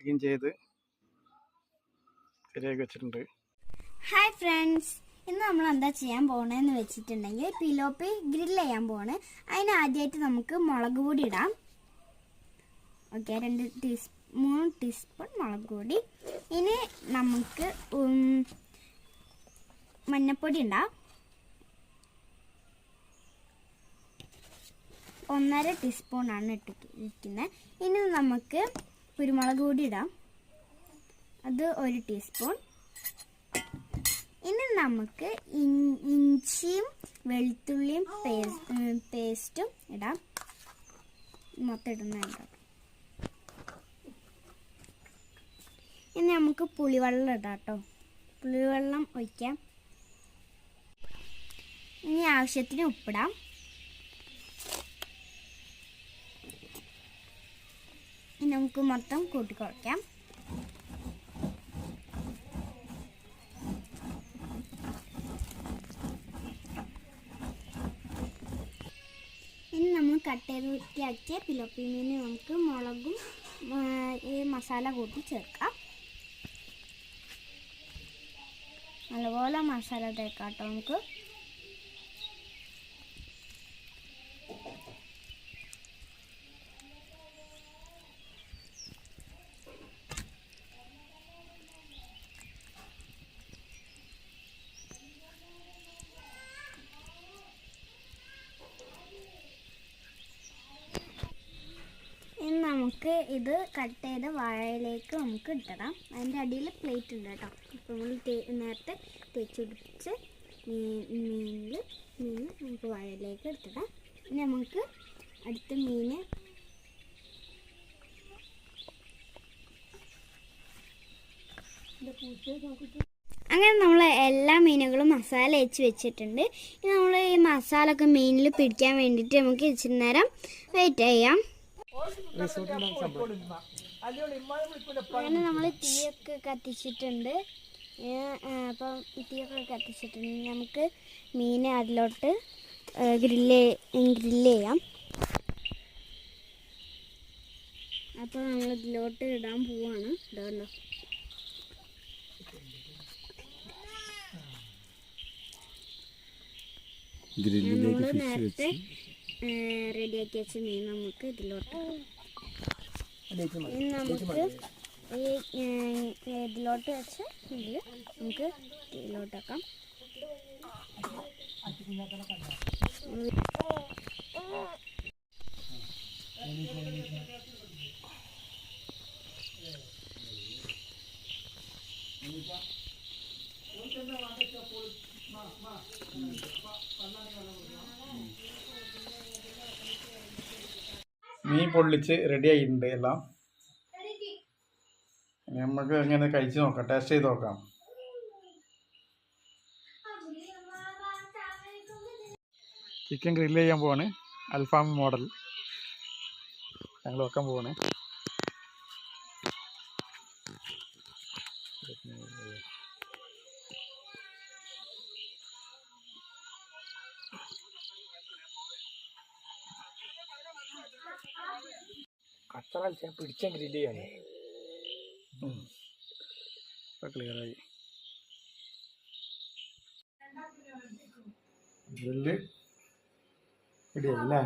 Clean ചെയ്ത് ശരിയാക്കി വെച്ചിട്ടുണ്ട്. ഹായ് ഫ്രണ്ട്സ്, ഇന്ന് നമ്മൾ എന്താ ചെയ്യാൻ പോകണമെന്ന് വെച്ചിട്ടുണ്ടെങ്കിൽ പിലോപ്പി ഗ്രില്ല് ചെയ്യാൻ പോവാണ്. അതിന് ആദ്യമായിട്ട് നമുക്ക് മുളക് പൊടി ഇടാം. ഓക്കെ, 3 ടീസ്പൂൺ മുളക് പൊടി. ഇനി നമുക്ക് മഞ്ഞൾപ്പൊടി ഇടാം. 1.5 ടീസ്പൂണാണ് ഇട്ടിരിക്കുന്നത്. ഇനി നമുക്ക് കുരുമുളക് പൊടി ഇടാം, അത് 1 ടീസ്പൂൺ. ഇനി നമുക്ക് ഇഞ്ചിയും വെളുത്തുള്ളിയും പേസ്റ്റും ഇടാം. മൊത്തം ഇടുന്നുണ്ട്. ഇനി നമുക്ക് പുളിവെള്ളം ഇടാം കേട്ടോ. പുളിവെള്ളം ഒഴിക്കാം. ഇനി ആവശ്യത്തിന് ഉപ്പിടാം. ഇനി നമുക്ക് മൊത്തം കൂട്ടിക്കുഴയ്ക്കാം. ഇനി നമ്മൾ കട്ട് ചെയ്ത് വൃത്തിയാക്കിയ പിലോപ്പി മീൻ നമുക്ക് മുളകും ഈ മസാല കൂട്ടി ചേർക്കാം. നല്ലപോലെ മസാല തേക്കാം കേട്ടോ നമുക്ക്. ഇനി നമുക്ക് ഇത് കട്ട് ചെയ്ത വാഴയിലേക്ക് നമുക്ക് ഇട്ടിടാം. അതിൻ്റെ അടിയിൽ പ്ലേറ്റ് ഉണ്ട് കേട്ടോ. അപ്പോൾ നമ്മൾ നേരത്തെ തേച്ച് പിടിച്ച് മീൻ നമുക്ക് വാഴയിലേക്ക് എടുത്തിടാം. ഇനി നമുക്ക് അടുത്ത മീൻ അങ്ങനെ നമ്മൾ എല്ലാ മീനുകളും മസാല വെച്ച് വെച്ചിട്ടുണ്ട്. ഇനി നമ്മൾ ഈ മസാല ഒക്കെ മീനിൽ പിടിക്കാൻ വേണ്ടിയിട്ട് നമുക്ക് ഇച്ചിരി നേരം വെയിറ്റ് ചെയ്യാം. അങ്ങനെ നമ്മൾ തീയൊക്കെ കത്തിച്ചിട്ടുണ്ട്. അപ്പം തീയൊക്കെ കത്തിച്ചിട്ടുണ്ട്. നമുക്ക് മീൻ അതിലോട്ട് ഗ്രില്ല് ചെയ്യാം. അപ്പോൾ നമ്മൾ ഇതിലോട്ട് ഇടാൻ പോവാണ്. ഇടാമല്ലോ. നമ്മൾ നേരത്തെ റെഡിയാക്കി വെച്ച മീൻ നമുക്ക് ഇതിലോട്ട് നമുക്ക് ഇതിലോട്ട് വെച്ച് നമുക്ക് ഇതിലോട്ടാക്കാം. മീൻ പൊള്ളിച്ച് റെഡി ആയിട്ടുണ്ട് എല്ലാം. നമുക്ക് അങ്ങനെ കഴിച്ച് നോക്കാം, ടേസ്റ്റ് ചെയ്ത് നോക്കാം. ചിക്കൻ ഗ്രില്ല് ചെയ്യാൻ പോവാണ്. അൽഫാം മോഡൽ ഞങ്ങൾ വെക്കാൻ പോവാണ്. കച്ചറ പിടിച്ച ഗ്രില്ല് ചെയ്യാനേ ക്ലിയറായി. ഗ്രില്ല് ഇടിയല്ലേ?